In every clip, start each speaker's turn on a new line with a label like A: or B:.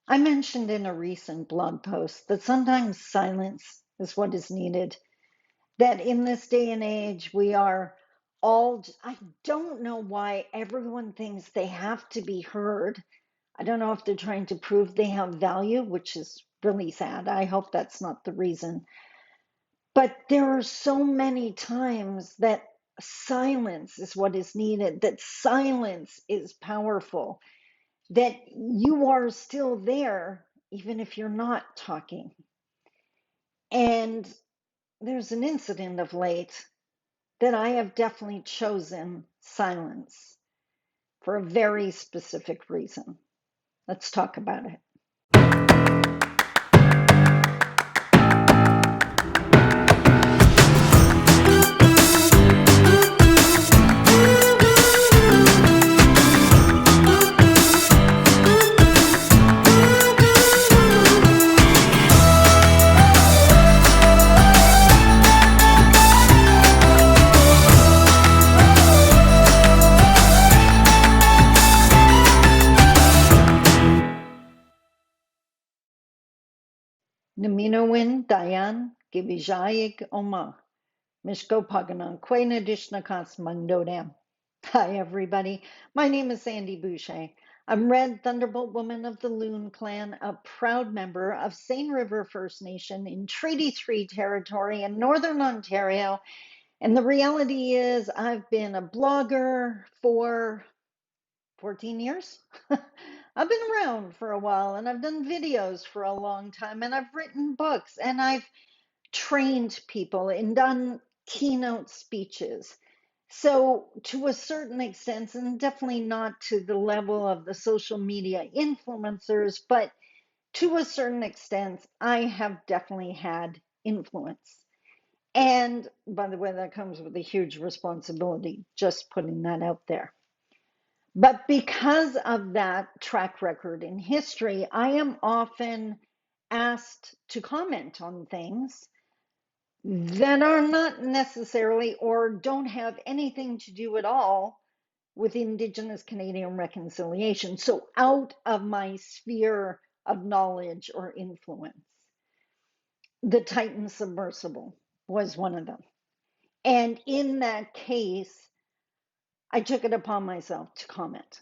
A: I mentioned in a recent blog post that sometimes silence is what is needed. That in this day and age, we are all, I don't know why everyone thinks they have to be heard. I don't know if they're trying to prove they have value, which is really sad. I hope that's not the reason. But there are so many times that silence is what is needed, that silence is powerful, that you are still there, even if you're not talking. And there's an incident of late that I have definitely chosen silence for a very specific reason. Let's talk about it. Naminowin Dayan Gibijayik Oma. Mishko Paganan Quena Dishnakas Mandodam. Hi, everybody. My name is Sandi Boucher. I'm Red Thunderbolt Woman of the Loon Clan, a proud member of Seine River First Nation in Treaty 3 territory in Northern Ontario. And the reality is, I've been a blogger for 14 years. I've been around for a while and I've done videos for a long time and I've written books and I've trained people and done keynote speeches. So, to a certain extent, and definitely not to the level of the social media influencers, but to a certain extent, I have definitely had influence. And by the way, that comes with a huge responsibility, just putting that out there. But because of that track record in history, I am often asked to comment on things that are not necessarily or don't have anything to do at all with Indigenous Canadian reconciliation. So, out of my sphere of knowledge or influence, the Titan Submersible was one of them. And in that case, I took it upon myself to comment.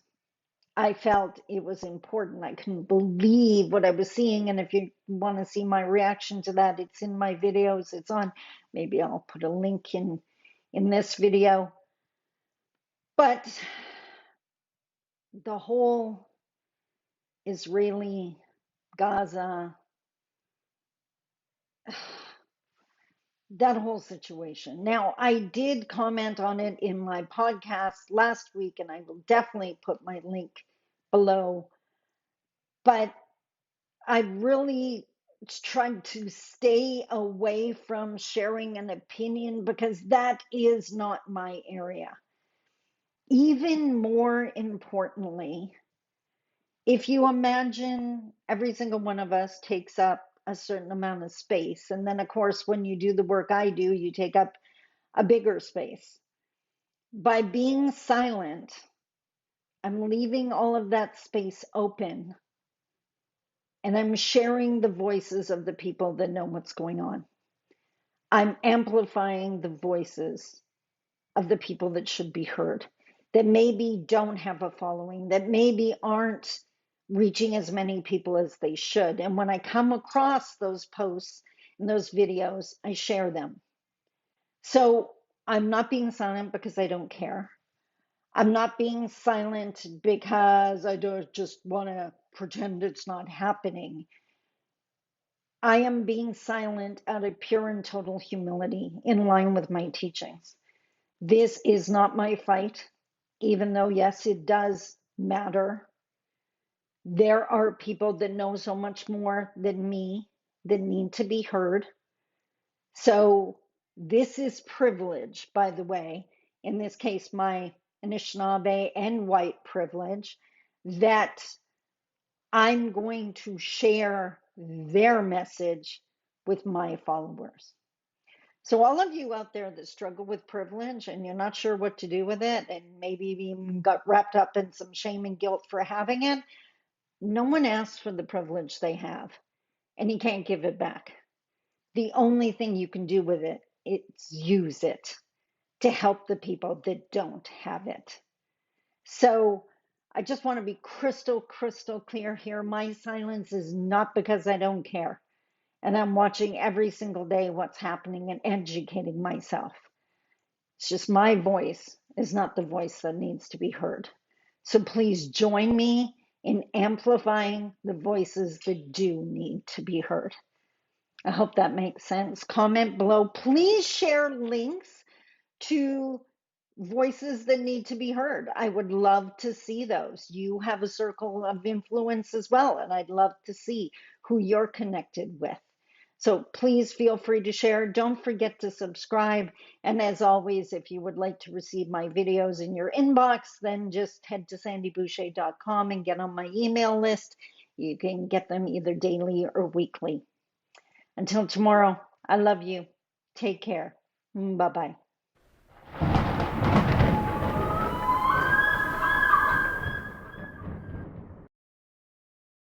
A: I felt it was important. I couldn't believe what I was seeing. And if you want to see my reaction to that, it's in my videos. It's on, maybe I'll put a link in this video. But the whole Israeli Gaza, that whole situation. Now, I did comment on it in my podcast last week, and I will definitely put my link below. But I really tried to stay away from sharing an opinion because that is not my area. Even more importantly, if you imagine every single one of us takes up a certain amount of space, and then, of course, when you do the work I do, you take up a bigger space. By being silent, I'm leaving all of that space open and I'm sharing the voices of the people that know what's going on. I'm amplifying the voices of the people that should be heard, that maybe don't have a following, that maybe aren't reaching as many people as they should. And when I come across those posts and those videos, I share them. So I'm not being silent because I don't care. I'm not being silent because I don't just want to pretend it's not happening. I am being silent out of pure and total humility in line with my teachings. This is not my fight, even though, yes, it does matter. There are people that know so much more than me that need to be heard. So, this is privilege, by the way. In this case, my Anishinaabe and white privilege, that I'm going to share their message with my followers. So, all of you out there that struggle with privilege and you're not sure what to do with it, and maybe even got wrapped up in some shame and guilt for having it, No one asks for the privilege they have, and you can't give it back. The only thing you can do with it is use it to help the people that don't have it. So I just want to be crystal clear here. My silence is not because I don't care. And I'm watching every single day what's happening and educating myself. It's just my voice is not the voice that needs to be heard. So please join me in amplifying the voices that do need to be heard. I hope that makes sense. Comment below. Please share links to voices that need to be heard. I would love to see those. You have a circle of influence as well, and I'd love to see who you're connected with. So please feel free to share. Don't forget to subscribe. And as always, if you would like to receive my videos in your inbox, then just head to sandiboucher.com and get on my email list. You can get them either daily or weekly. Until tomorrow, I love you. Take care. Bye bye.